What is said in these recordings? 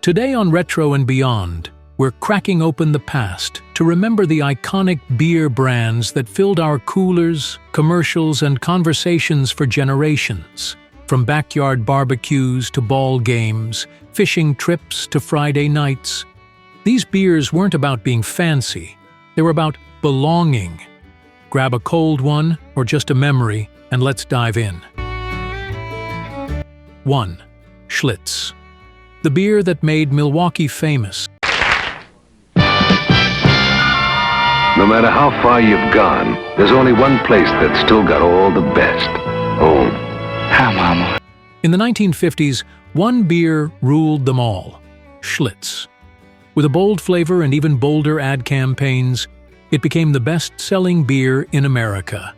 Today on Retro and Beyond, we're cracking open the past to remember the iconic beer brands that filled our coolers, commercials, and conversations for generations. From backyard barbecues to ball games, fishing trips to Friday nights. These beers weren't about being fancy, they were about belonging. Grab a cold one or just a memory, and let's dive in. 1. Schlitz. The beer that made Milwaukee famous. No matter how far you've gone, there's only one place that's still got all the best. Home. Hamm. In the 1950s, one beer ruled them all: Schlitz. With a bold flavor and even bolder ad campaigns, it became the best-selling beer in America.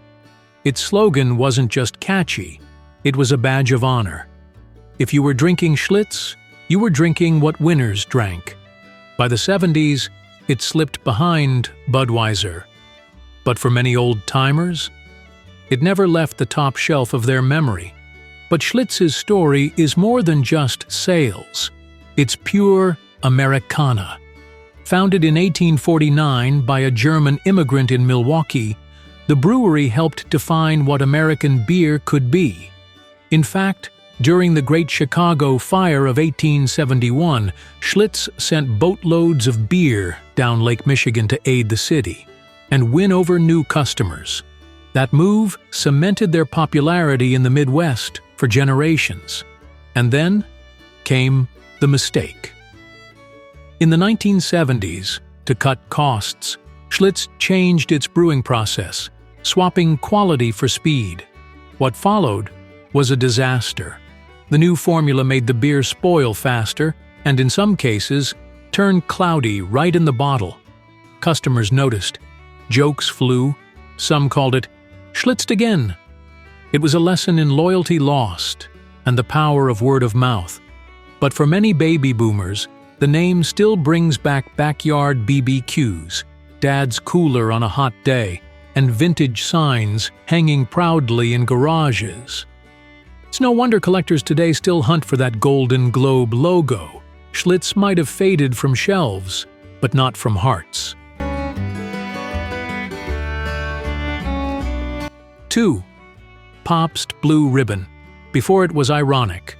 Its slogan wasn't just catchy, it was a badge of honor. If you were drinking Schlitz, you were drinking what winners drank. By the 70s, it slipped behind Budweiser. But for many old-timers, it never left the top shelf of their memory. But Schlitz's story is more than just sales. It's pure Americana. Founded in 1849 by a German immigrant in Milwaukee, the brewery helped define what American beer could be. In fact, during the Great Chicago Fire of 1871, Schlitz sent boatloads of beer down Lake Michigan to aid the city and win over new customers. That move cemented their popularity in the Midwest for generations. And then came the mistake. In the 1970s, to cut costs, Schlitz changed its brewing process, swapping quality for speed. What followed was a disaster. The new formula made the beer spoil faster and, in some cases, turn cloudy right in the bottle. Customers noticed. Jokes flew. Some called it Schlitzed again. It was a lesson in loyalty lost and the power of word of mouth. But for many baby boomers, the name still brings back backyard BBQs, Dad's cooler on a hot day, and vintage signs hanging proudly in garages. It's no wonder collectors today still hunt for that Golden Globe logo. Schlitz might have faded from shelves, but not from hearts. 2. Pabst Blue Ribbon. Before it was ironic.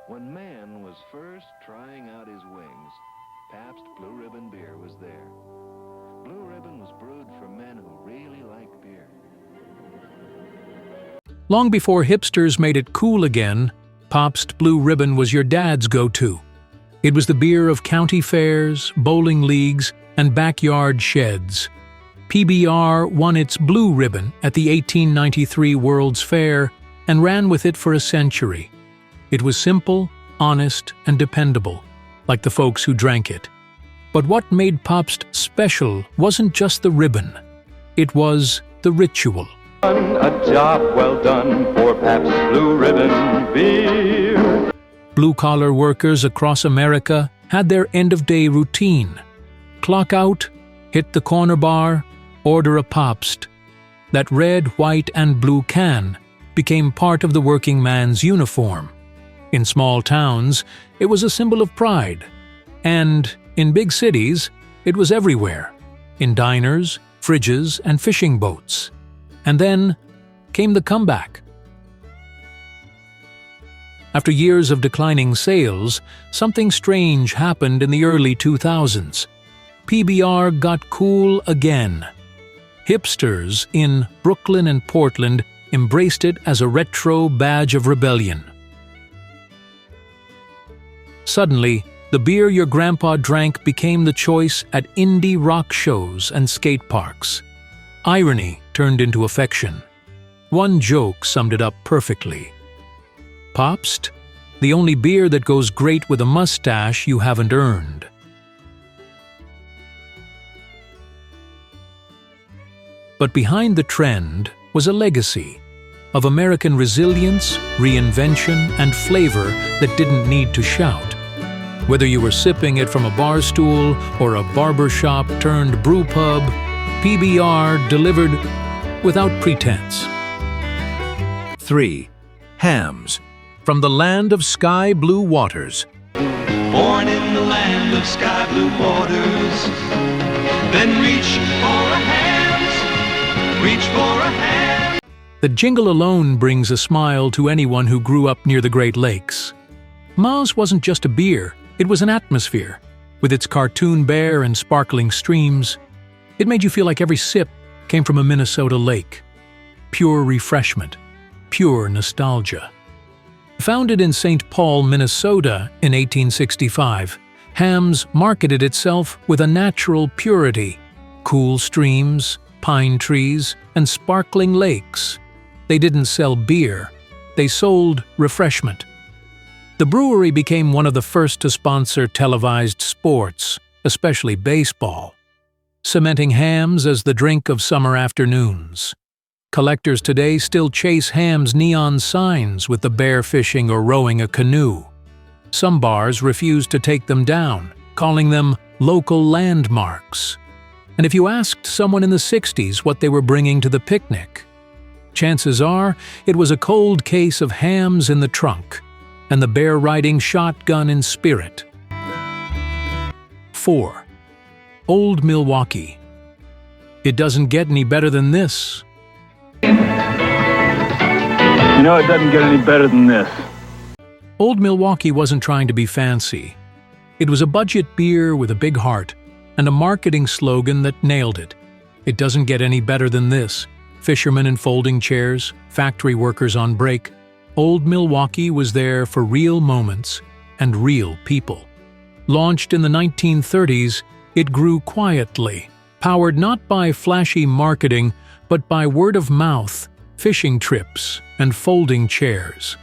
When man was first trying out his wings, Pabst Blue Ribbon beer was there. Blue Ribbon was brewed for men who really liked beer. Long before hipsters made it cool again, Pabst Blue Ribbon was your dad's go-to. It was the beer of county fairs, bowling leagues, and backyard sheds. PBR won its Blue Ribbon at the 1893 World's Fair and ran with it for a century. It was simple, honest, and dependable, like the folks who drank it. But what made Pabst special wasn't just the ribbon. It was the ritual. A job well done for Pabst Blue Ribbon beer. Blue-collar workers across America had their end-of-day routine. Clock out, hit the corner bar, order a Pabst. That red, white, and blue can became part of the working man's uniform. In small towns, it was a symbol of pride. And in big cities, it was everywhere. In diners, fridges, and fishing boats. And then came the comeback. After years of declining sales, something strange happened in the early 2000s. PBR got cool again. Hipsters in Brooklyn and Portland embraced it as a retro badge of rebellion. Suddenly, the beer your grandpa drank became the choice at indie rock shows and skate parks. Irony turned into affection. One joke summed it up perfectly. Pabst, the only beer that goes great with a mustache you haven't earned. But behind the trend was a legacy of American resilience, reinvention, and flavor that didn't need to shout. Whether you were sipping it from a bar stool or a barber shop turned brew pub, PBR delivered without pretense. 3. Hamm's. From the land of sky blue waters. born in the land of sky blue waters. Then reach for a hand, reach for a hand. The jingle alone brings a smile to anyone who grew up near the Great Lakes. Mars wasn't just a beer, it was an atmosphere. With its cartoon bear and sparkling streams, it made you feel like every sip came from a Minnesota lake. Pure refreshment, pure nostalgia. Founded in St. Paul, Minnesota in 1865, Hamm's marketed itself with a natural purity, cool streams, pine trees, and sparkling lakes. They didn't sell beer, they sold refreshment. The brewery became one of the first to sponsor televised sports, especially baseball, cementing Hamm's as the drink of summer afternoons. Collectors today still chase Hamm's neon signs with the bear fishing or rowing a canoe. Some bars refuse to take them down, calling them local landmarks. And if you asked someone in the 60s what they were bringing to the picnic, chances are it was a cold case of Hamm's in the trunk and the bear riding shotgun in spirit. 4. Old Milwaukee. It doesn't get any better than this. You know, it doesn't get any better than this. Old Milwaukee wasn't trying to be fancy. It was a budget beer with a big heart and a marketing slogan that nailed it. It doesn't get any better than this. Fishermen in folding chairs, factory workers on break. Old Milwaukee was there for real moments and real people. Launched in the 1930s, it grew quietly, powered not by flashy marketing, but by word of mouth, fishing trips, and folding chairs.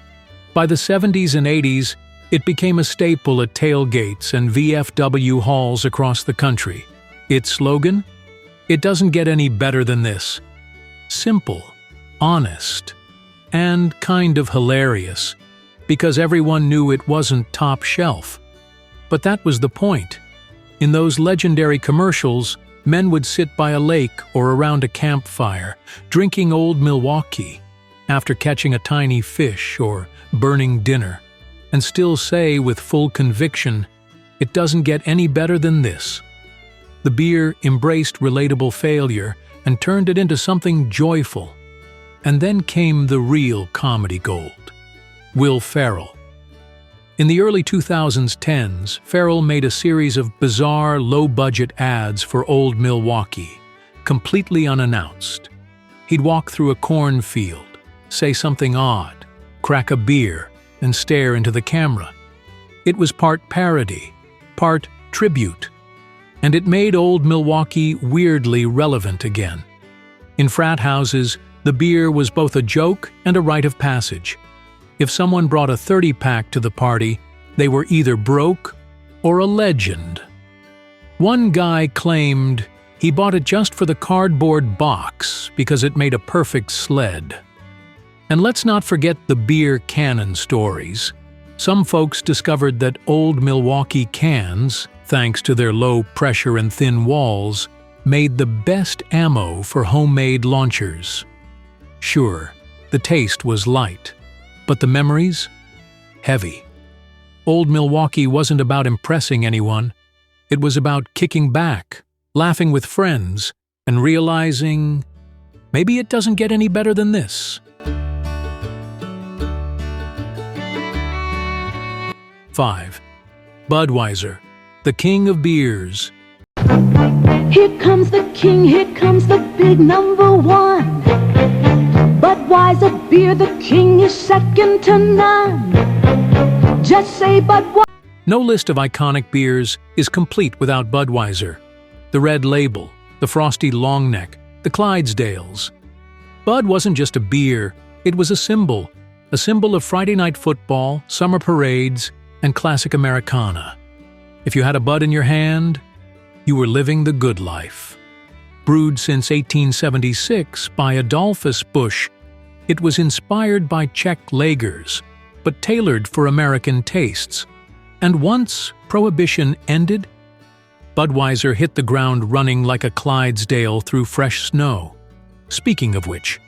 By the 70s and 80s, it became a staple at tailgates and VFW halls across the country. Its slogan? It doesn't get any better than this. Simple, honest, and kind of hilarious, because everyone knew it wasn't top shelf. But that was the point. In those legendary commercials, men would sit by a lake or around a campfire, drinking Old Milwaukee, after catching a tiny fish or burning dinner, and still say with full conviction, it doesn't get any better than this. The beer embraced relatable failure and turned it into something joyful. And then came the real comedy gold, Will Ferrell. In the early 2010s, Ferrell made a series of bizarre, low-budget ads for Old Milwaukee, completely unannounced. He'd walk through a cornfield, say something odd, crack a beer, and stare into the camera. It was part parody, part tribute, and it made Old Milwaukee weirdly relevant again. In frat houses, the beer was both a joke and a rite of passage. If someone brought a 30-pack to the party, they were either broke or a legend. One guy claimed he bought it just for the cardboard box because it made a perfect sled. And let's not forget the beer cannon stories. Some folks discovered that Old Milwaukee cans, thanks to their low pressure and thin walls, made the best ammo for homemade launchers. Sure, the taste was light, but the memories? Heavy. Old Milwaukee wasn't about impressing anyone. It was about kicking back, laughing with friends, and realizing maybe it doesn't get any better than this. 5. Budweiser, the king of beers. Here comes the king, here comes the big number one. Budweiser beer, the king is second to none. Just say Budweiser. No list of iconic beers is complete without Budweiser. The Red Label, the Frosty Long Neck, the Clydesdales. Bud wasn't just a beer, it was a symbol of Friday night football, summer parades, and classic Americana. If you had a Bud in your hand, you were living the good life. Brewed since 1876 by Adolphus Busch, it was inspired by Czech lagers, but tailored for American tastes. And once Prohibition ended, Budweiser hit the ground running like a Clydesdale through fresh snow. Speaking of which,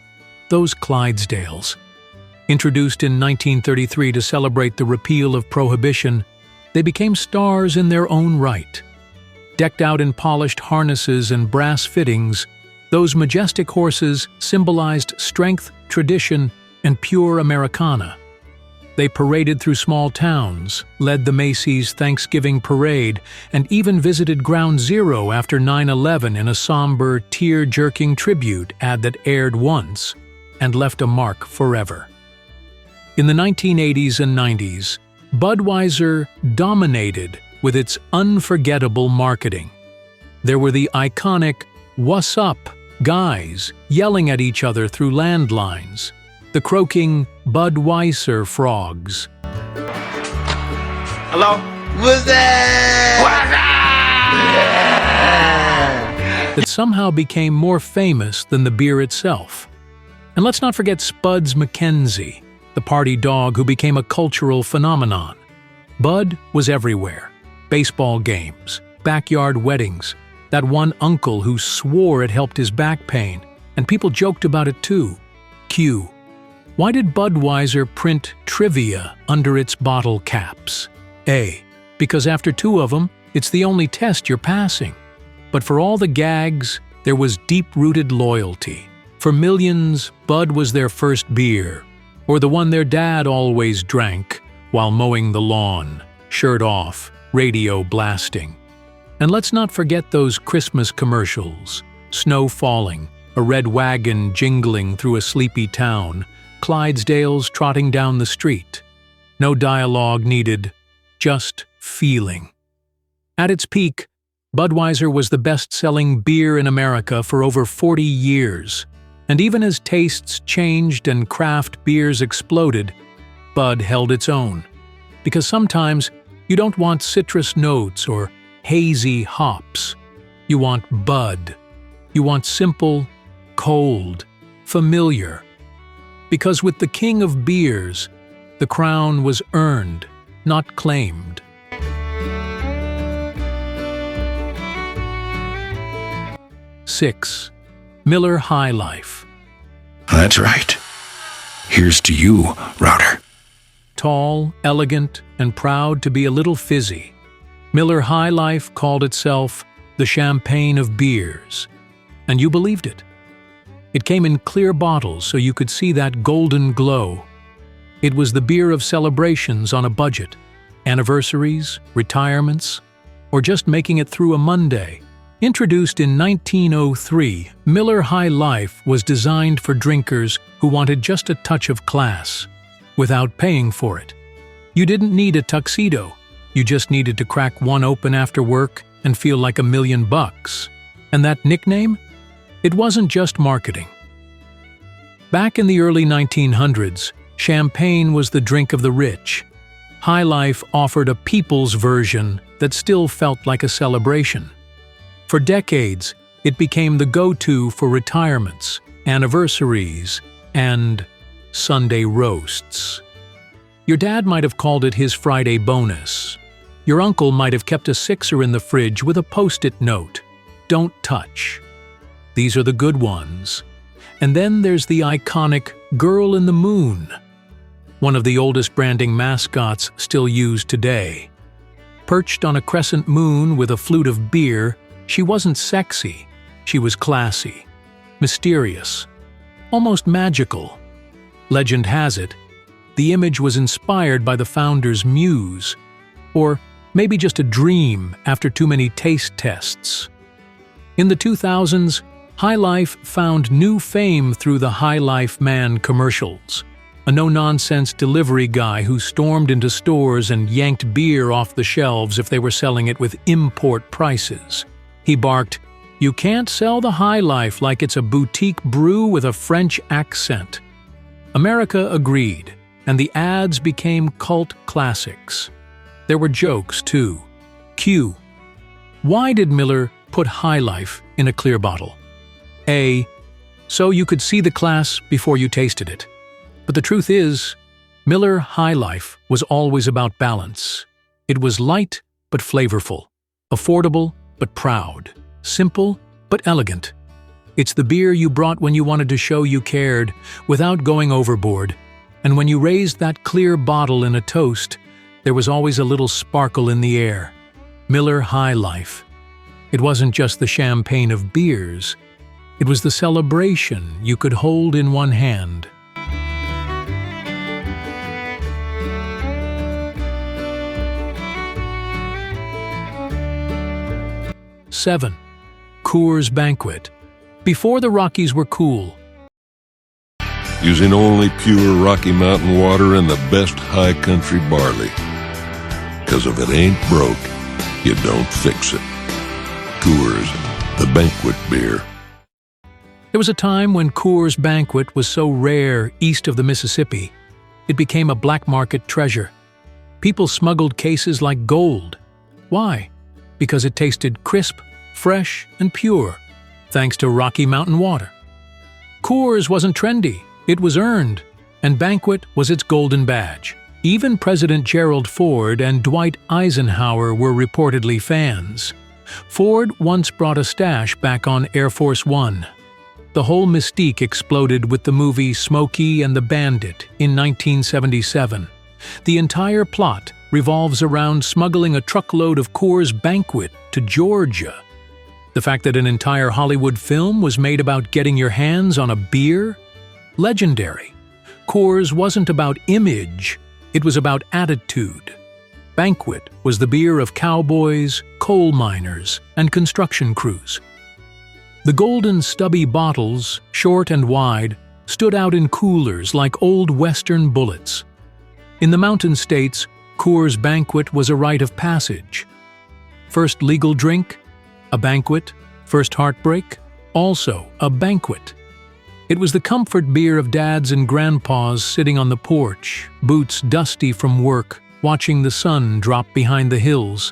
those Clydesdales, introduced in 1933 to celebrate the repeal of Prohibition, They became stars in their own right. Decked out in polished harnesses and brass fittings, those majestic horses symbolized strength, tradition, and pure Americana. They paraded through small towns, led the Macy's Thanksgiving Parade, and even visited Ground Zero after 9/11 in a somber, tear-jerking tribute ad that aired once and left a mark forever. In the 1980s and 90s, Budweiser dominated with its unforgettable marketing. There were the iconic "What's up?" guys yelling at each other through landlines, the croaking Budweiser frogs. Hello? What's that? That somehow became more famous than the beer itself. And let's not forget Spuds MacKenzie, the party dog who became a cultural phenomenon. Bud was everywhere. Baseball games, backyard weddings, that one uncle who swore it helped his back pain, and people joked about it too. Q. Why did Budweiser print trivia under its bottle caps? A. Because after 2 of them, it's the only test you're passing. But for all the gags, there was deep-rooted loyalty. For millions, Bud was their first beer, or the one their dad always drank while mowing the lawn, shirt off, radio blasting. And let's not forget those Christmas commercials, snow falling, a red wagon jingling through a sleepy town, Clydesdales trotting down the street. No dialogue needed, just feeling. At its peak, Budweiser was the best-selling beer in America for over 40 years. And even as tastes changed and craft beers exploded, Bud held its own. Because sometimes you don't want citrus notes or hazy hops. You want Bud. You want simple, cold, familiar. Because with the king of beers, the crown was earned, not claimed. Six, Miller High Life. That's right. Here's to you, Router. Tall, elegant, and proud to be a little fizzy, Miller High Life called itself the champagne of beers. And you believed it. It came in clear bottles so you could see that golden glow. It was the beer of celebrations on a budget, anniversaries, retirements, or just making it through a Monday. Introduced in 1903, Miller High Life was designed for drinkers who wanted just a touch of class, without paying for it. You didn't need a tuxedo. You just needed to crack one open after work and feel like $1,000,000. And that nickname? It wasn't just marketing. Back in the early 1900s, champagne was the drink of the rich. High Life offered a people's version that still felt like a celebration. For decades, it became the go-to for retirements, anniversaries, and Sunday roasts. Your dad might have called it his Friday bonus. Your uncle might have kept a sixer in the fridge with a post-it note. Don't touch. These are the good ones. And then there's the iconic Girl in the Moon, one of the oldest branding mascots still used today. Perched on a crescent moon with a flute of beer, she wasn't sexy, she was classy, mysterious, almost magical. Legend has it, the image was inspired by the founder's muse, or maybe just a dream after too many taste tests. In the 2000s, High Life found new fame through the High Life Man commercials, a no-nonsense delivery guy who stormed into stores and yanked beer off the shelves if they were selling it with import prices. He barked, "You can't sell the High Life like it's a boutique brew with a French accent." America agreed, and the ads became cult classics. There were jokes, too. Q. Why did Miller put High Life in a clear bottle? A. So you could see the class before you tasted it. But the truth is, Miller High Life was always about balance. It was light but flavorful, affordable but proud, simple but elegant. It's the beer you brought when you wanted to show you cared, without going overboard. And when you raised that clear bottle in a toast, there was always a little sparkle in the air. Miller High Life. It wasn't just the champagne of beers. It was the celebration you could hold in one hand. Seven. Coors Banquet. Before the Rockies were cool, using only pure Rocky Mountain water and the best high country barley. 'Cause if it ain't broke, you don't fix it. Coors, the banquet beer. there was a time when Coors Banquet was so rare east of the Mississippi, it became a black market treasure. People smuggled cases like gold. Why? Because it tasted crisp, fresh, and pure, thanks to Rocky Mountain water. Coors wasn't trendy, it was earned, and Banquet was its golden badge. Even President Gerald Ford and Dwight Eisenhower were reportedly fans. Ford once brought a stash back on Air Force One. The whole mystique exploded with the movie Smokey and the Bandit in 1977. The entire plot revolves around smuggling a truckload of Coors Banquet to Georgia. The fact that an entire Hollywood film was made about getting your hands on a beer? Legendary. Coors wasn't about image, it was about attitude. Banquet was the beer of cowboys, coal miners, and construction crews. The golden stubby bottles, short and wide, stood out in coolers like old Western bullets. In the Mountain States, Coors Banquet was a rite of passage. First legal drink, a banquet. First heartbreak, also a banquet. It was the comfort beer of dads and grandpas sitting on the porch, boots dusty from work, watching the sun drop behind the hills.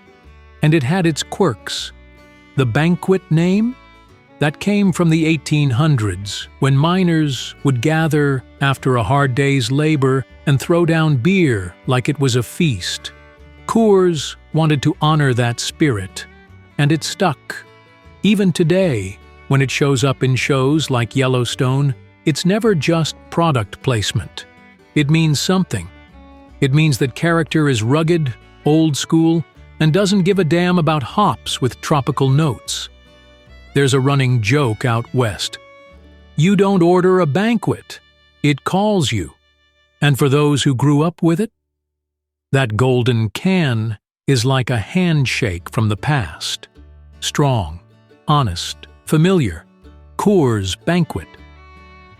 And it had its quirks. The Banquet name? That came from the 1800s, when miners would gather after a hard day's labor and throw down beer like it was a feast. Coors wanted to honor that spirit, and it stuck. Even today, when it shows up in shows like Yellowstone, it's never just product placement. It means something. It means that character is rugged, old school, and doesn't give a damn about hops with tropical notes. There's a running joke out west. You don't order a banquet, it calls you. And for those who grew up with it, that golden can is like a handshake from the past. Strong, honest, familiar. Coors Banquet.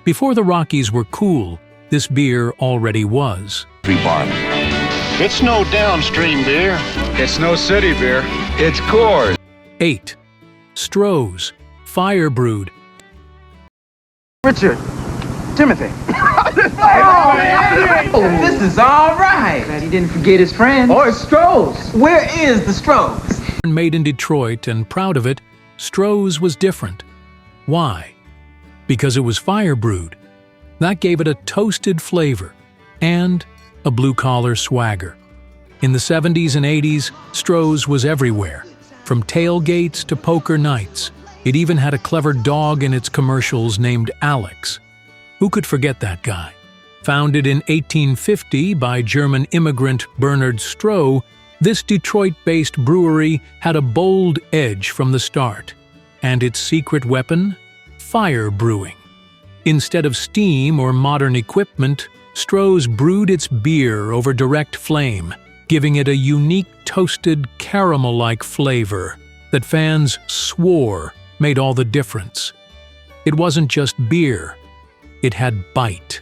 Before the Rockies were cool, this beer already was. It's no downstream beer. It's no city beer. It's Coors. 8. Stroh's, fire brewed. Richard, Timothy. This is all right. Glad he didn't forget his friend. Or Stroh's. Where is the Stroh's? Made in Detroit and proud of it, Stroh's was different. Why? Because it was fire brewed. That gave it a toasted flavor and a blue-collar swagger. In the 70s and 80s, Stroh's was everywhere, from tailgates to poker nights. It even had a clever dog in its commercials named Alex. Who could forget that guy? Founded in 1850 by German immigrant Bernard Stroh, this Detroit-based brewery had a bold edge from the start. And its secret weapon? Fire brewing. Instead of steam or modern equipment, Stroh's brewed its beer over direct flame, giving it a unique toasted caramel-like flavor that fans swore made all the difference. It wasn't just beer, it had bite.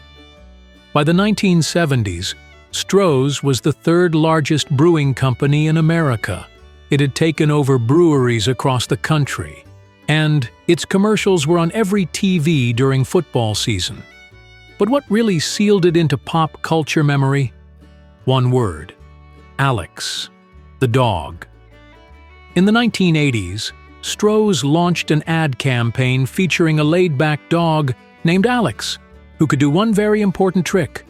By the 1970s, Stroh's was the third largest brewing company in America. It had taken over breweries across the country, and its commercials were on every TV during football season. But what really sealed it into pop culture memory? One word: Alex, the dog. In the 1980s, Stroh's launched an ad campaign featuring a laid-back dog named Alex, who could do one very important trick: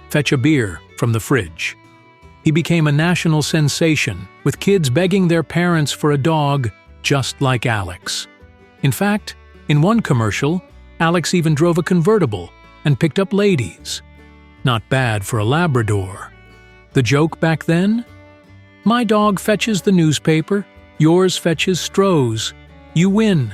fetch a beer from the fridge. He became a national sensation, with kids begging their parents for a dog just like Alex. In fact, in one commercial, Alex even drove a convertible and picked up ladies. Not bad for a Labrador. The joke back then? My dog fetches the newspaper, yours fetches Stroh's. You win.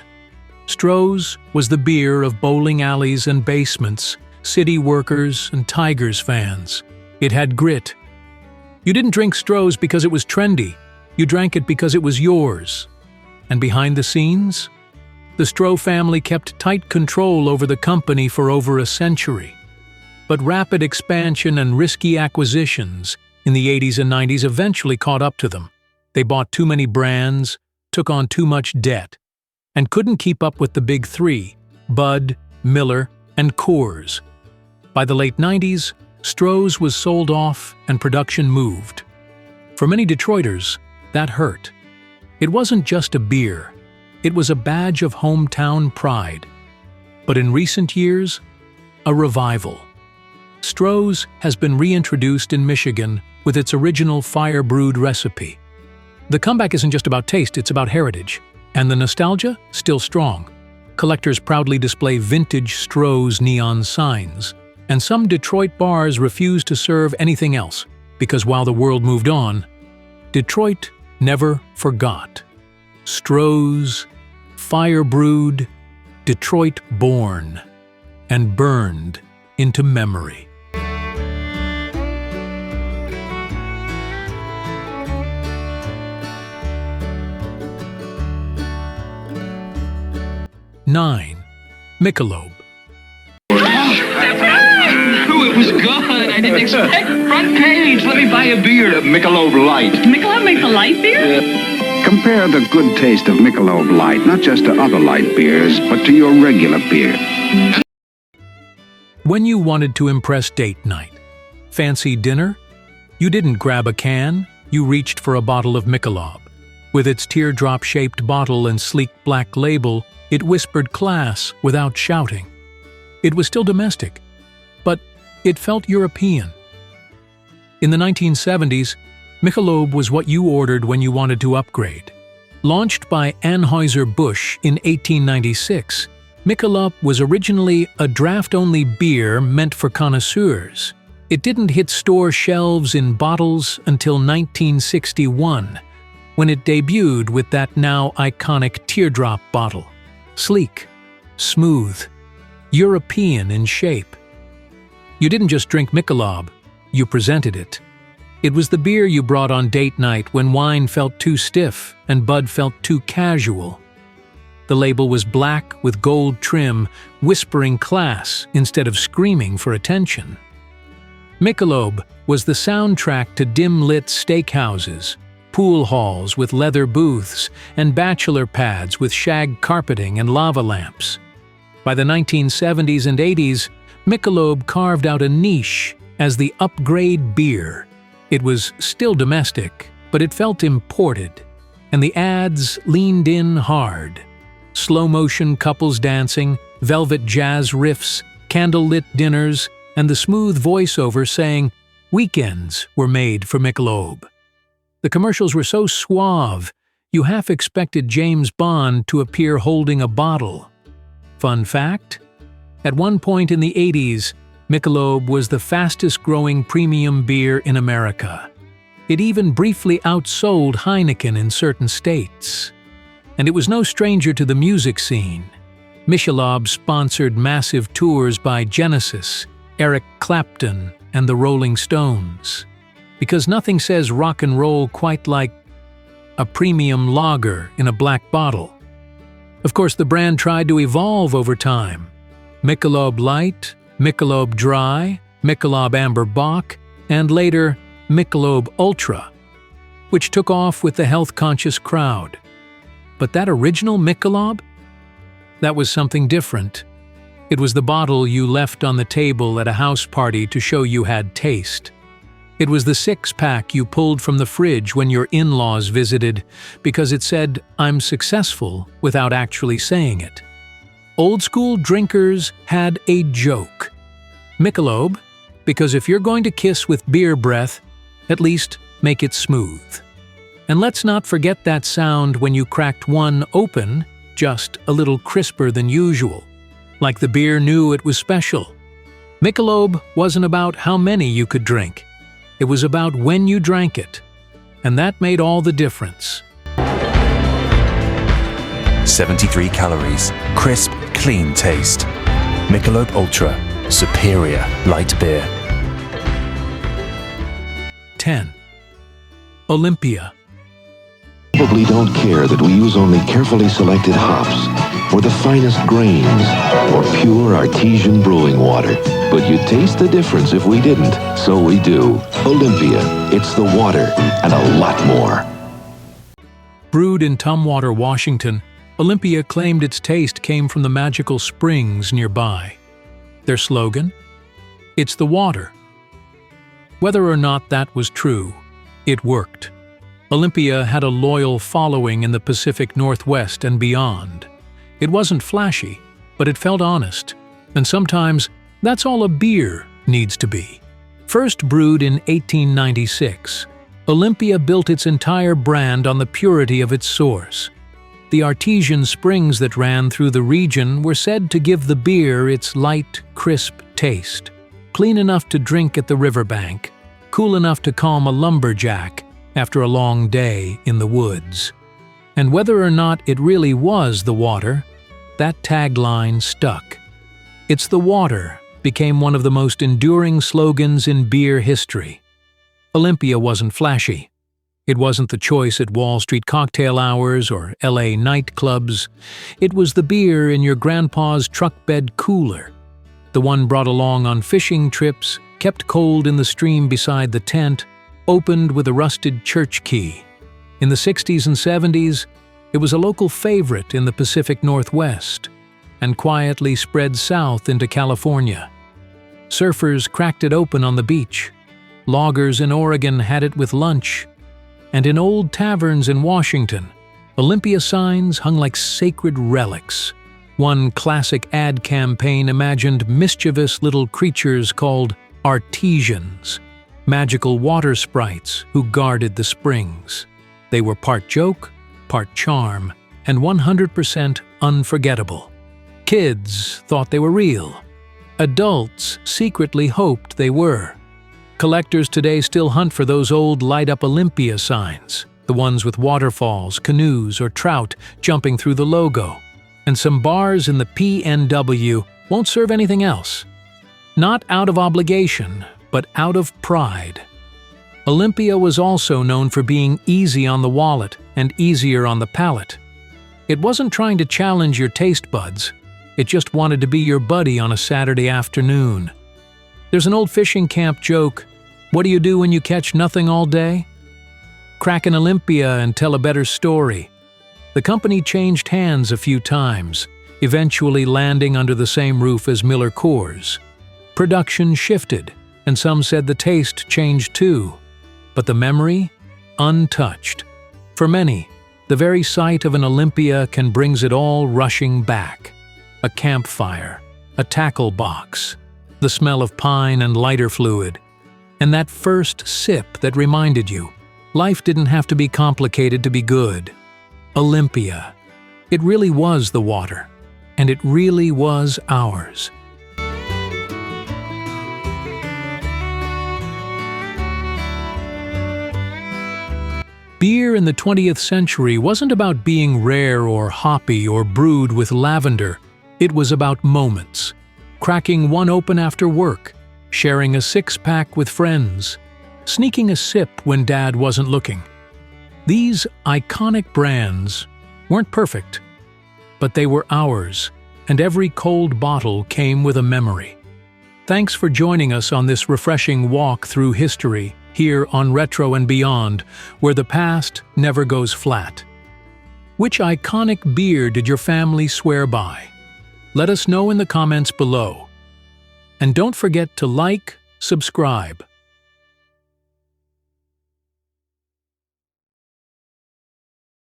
Stroh's was the beer of bowling alleys and basements, city workers and Tigers fans. It had grit. You didn't drink Stroh's because it was trendy. You drank it because it was yours. And behind the scenes, the Stroh family kept tight control over the company for over a century. But rapid expansion and risky acquisitions in the 80s and 90s eventually caught up to them. They bought too many brands, took on too much debt, and couldn't keep up with the big three, Bud, Miller, and Coors. By the late 90s, Stroh's was sold off and production moved. For many Detroiters, that hurt. It wasn't just a beer. It was a badge of hometown pride. But in recent years, a revival. Stroh's has been reintroduced in Michigan with its original fire-brewed recipe. The comeback isn't just about taste, it's about heritage. And the nostalgia? Still strong. Collectors proudly display vintage Stroh's neon signs. And some Detroit bars refuse to serve anything else, because while the world moved on, Detroit never forgot. Stroh's, fire-brewed, Detroit-born, and burned into memory. Nine, Michelob. Ooh, it was good. I didn't expect front page. Let me buy a beer. Michelob Light. Michelob makes a light beer? Compare the good taste of Michelob Light, not just to other light beers, but to your regular beer. When you wanted to impress date night, fancy dinner, you didn't grab a can, you reached for a bottle of Michelob. With its teardrop-shaped bottle and sleek black label, it whispered class without shouting. It was still domestic, but it felt European. In the 1970s, Michelob was what you ordered when you wanted to upgrade. Launched by Anheuser-Busch in 1896, Michelob was originally a draft-only beer meant for connoisseurs. It didn't hit store shelves in bottles until 1961, when it debuted with that now iconic teardrop bottle. Sleek, smooth, European in shape. You didn't just drink Michelob, you presented it. It was the beer you brought on date night when wine felt too stiff and Bud felt too casual. The label was black with gold trim, whispering class instead of screaming for attention. Michelob was the soundtrack to dim-lit steakhouses, pool halls with leather booths, and bachelor pads with shag carpeting and lava lamps. By the 1970s and 80s, Michelob carved out a niche as the upgrade beer. It was still domestic, but it felt imported, and the ads leaned in hard. Slow-motion couples dancing, velvet jazz riffs, candlelit dinners, and the smooth voiceover saying, "Weekends were made for Michelob." The commercials were so suave, you half expected James Bond to appear holding a bottle. Fun fact? At one point in the 80s, Michelob was the fastest-growing premium beer in America. It even briefly outsold Heineken in certain states. And it was no stranger to the music scene. Michelob sponsored massive tours by Genesis, Eric Clapton, and the Rolling Stones. Because nothing says rock and roll quite like a premium lager in a black bottle. Of course, the brand tried to evolve over time. Michelob Light, Michelob Dry, Michelob Amber Bock, and later Michelob Ultra, which took off with the health-conscious crowd. But that original Michelob? That was something different. It was the bottle you left on the table at a house party to show you had taste. It was the six-pack you pulled from the fridge when your in-laws visited because it said, "I'm successful," without actually saying it. Old-school drinkers had a joke. Michelob, because if you're going to kiss with beer breath, at least make it smooth. And let's not forget that sound when you cracked one open, just a little crisper than usual, like the beer knew it was special. Michelob wasn't about how many you could drink. It was about when you drank it, and that made all the difference. 73 calories, crisp, clean taste. Michelob Ultra, superior light beer. 10. Olympia. Probably don't care that we use only carefully selected hops or the finest grains or pure artesian brewing water. But you'd taste the difference if we didn't. So we do. Olympia. It's the water and a lot more. Brewed in Tumwater, Washington, Olympia claimed its taste came from the magical springs nearby. Their slogan? It's the water. Whether or not that was true, it worked. Olympia had a loyal following in the Pacific Northwest and beyond. It wasn't flashy, but it felt honest. And sometimes, that's all a beer needs to be. First brewed in 1896, Olympia built its entire brand on the purity of its source. The artesian springs that ran through the region were said to give the beer its light, crisp taste. Clean enough to drink at the riverbank, cool enough to calm a lumberjack after a long day in the woods. And whether or not it really was the water, that tagline stuck. It's the water became one of the most enduring slogans in beer history. Olympia wasn't flashy. It wasn't the choice at Wall Street cocktail hours or LA nightclubs. It was the beer in your grandpa's truck bed cooler, the one brought along on fishing trips, kept cold in the stream beside the tent, opened with a rusted church key. In the 60s and 70s, it was a local favorite in the Pacific Northwest and quietly spread south into California. Surfers cracked it open on the beach. Loggers in Oregon had it with lunch. And in old taverns in Washington, Olympia signs hung like sacred relics. One classic ad campaign imagined mischievous little creatures called artesians, magical water sprites who guarded the springs. They were part joke, part charm, and 100% unforgettable. Kids thought they were real. Adults secretly hoped they were. Collectors today still hunt for those old light-up Olympia signs, the ones with waterfalls, canoes, or trout jumping through the logo. And some bars in the PNW won't serve anything else. Not out of obligation, but out of pride. Olympia was also known for being easy on the wallet and easier on the palate. It wasn't trying to challenge your taste buds. It just wanted to be your buddy on a Saturday afternoon. There's an old fishing camp joke, what do you do when you catch nothing all day? Crack an Olympia and tell a better story. The company changed hands a few times, eventually landing under the same roof as Miller Coors. Production shifted, and some said the taste changed too. But the memory? Untouched. For many, the very sight of an Olympia can brings it all rushing back. A campfire, a tackle box, the smell of pine and lighter fluid, and that first sip that reminded you, life didn't have to be complicated to be good. Olympia. It really was the water, and it really was ours. Beer in the 20th century wasn't about being rare or hoppy or brewed with lavender. It was about moments. Cracking one open after work, sharing a six-pack with friends, sneaking a sip when Dad wasn't looking. These iconic brands weren't perfect, but they were ours, and every cold bottle came with a memory. Thanks for joining us on this refreshing walk through history here on Retro and Beyond, where the past never goes flat. Which iconic beer did your family swear by? Let us know in the comments below. And don't forget to like, subscribe,